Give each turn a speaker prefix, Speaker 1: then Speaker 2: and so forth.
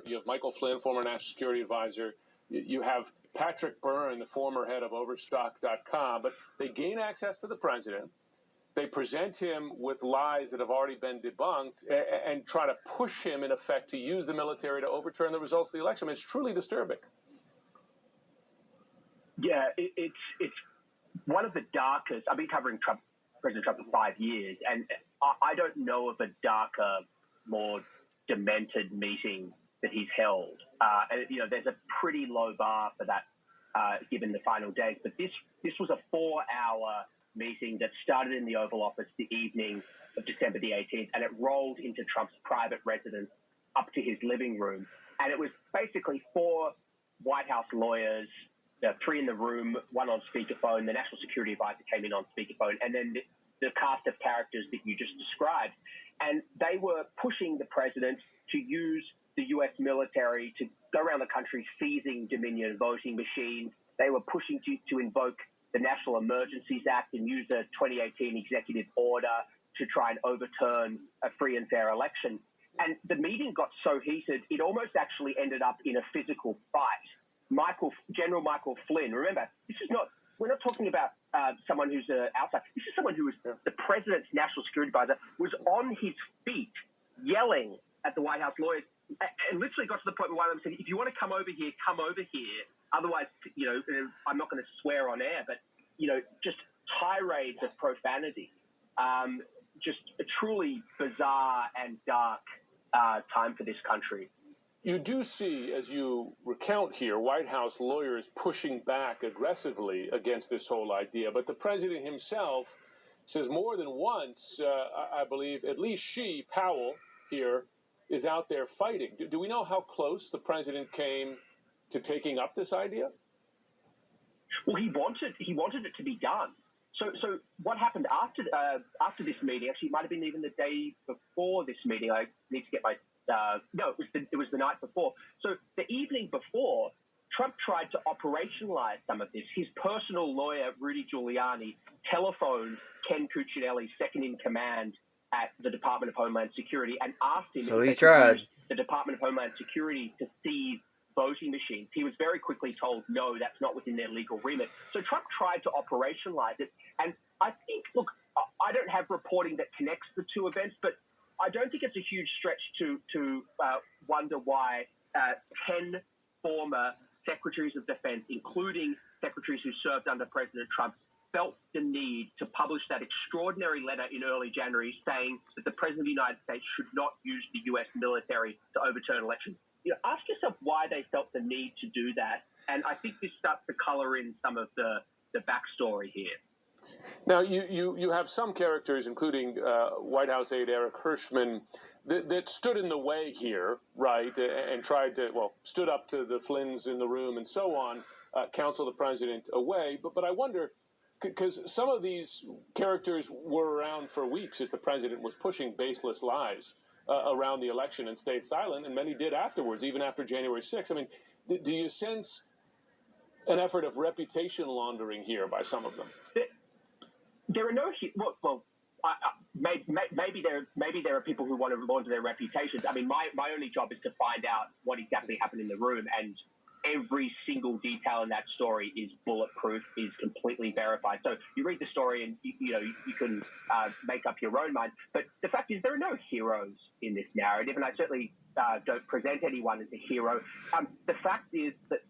Speaker 1: You have Michael Flynn, former national security advisor. You have Patrick Byrne, the former head of Overstock.com. But they gain access to the president. They present him with lies that have already been debunked and try to push him, in effect, to use the military to overturn the results of the election. I mean, it's truly disturbing.
Speaker 2: Yeah, it's one of the darkest. I've been covering President Trump for 5 years, and I don't know of a darker, more demented meeting that he's held. And, there's a pretty low bar for that, given the final days. But this was a 4-hour meeting that started in the Oval Office the evening of December the 18th, and it rolled into Trump's private residence up to his living room. And it was basically 4 White House lawyers, 3 in the room, 1 on speakerphone. The national security advisor came in on speakerphone, and then the cast of characters that you just described. And they were pushing the president to use the U.S. military to go around the country seizing Dominion voting machines. They were pushing to invoke the National Emergencies Act and use a 2018 executive order to try and overturn a free and fair election. And the meeting got so heated, it almost actually ended up in a physical fight. General Michael Flynn, remember, we're not talking about someone who's outside. This is someone who was the president's national security advisor, was on his feet yelling at the White House lawyers, and literally got to the point where one of them said, if you want to come over here, come over here. Otherwise, I'm not going to swear on air, but, just tirades of profanity. Just a truly bizarre and dark time for this country.
Speaker 1: You do see, as you recount here, White House lawyers pushing back aggressively against this whole idea. But the president himself says more than once, I believe, at least Powell here, is out there fighting. Do we know how close the president came to taking up this idea?
Speaker 2: Well, he wanted it to be done. So what happened after this meeting? Actually, it might have been even the day before this meeting. I need to get my no, it was the night before. So the evening before, Trump tried to operationalize some of this. His personal lawyer, Rudy Giuliani, telephoned Ken Cuccinelli, second in command at the Department of Homeland Security, and asked him if he could use the Department of Homeland Security to seize voting machines. He was very quickly told, no, that's not within their legal remit. So Trump tried to operationalize it. And I think, look, I don't have reporting that connects the two events, but I don't think it's a huge stretch to wonder why 10 former secretaries of defense, including secretaries who served under President Trump, felt the need to publish that extraordinary letter in early January saying that the President of the United States should not use the U.S. military to overturn elections. Ask yourself why they felt the need to do that. And I think this starts to color in some of the backstory here.
Speaker 1: Now, you have some characters, including White House aide Eric Hirschman, that stood in the way here, right, and stood up to the Flynns in the room and so on, counsel the president away. But I wonder, because some of these characters were around for weeks as the president was pushing baseless lies around the election and stayed silent, and many did afterwards, even after January 6th. I mean, do you sense an effort of reputation laundering here by some of them?
Speaker 2: There are no maybe there are people who want to launder their reputations. I mean, my only job is to find out what exactly happened in the room, and every single detail in that story is bulletproof, is completely verified. So you read the story and you can make up your own mind. But the fact is, there are no heroes in this narrative, and I certainly don't present anyone as a hero. The fact is that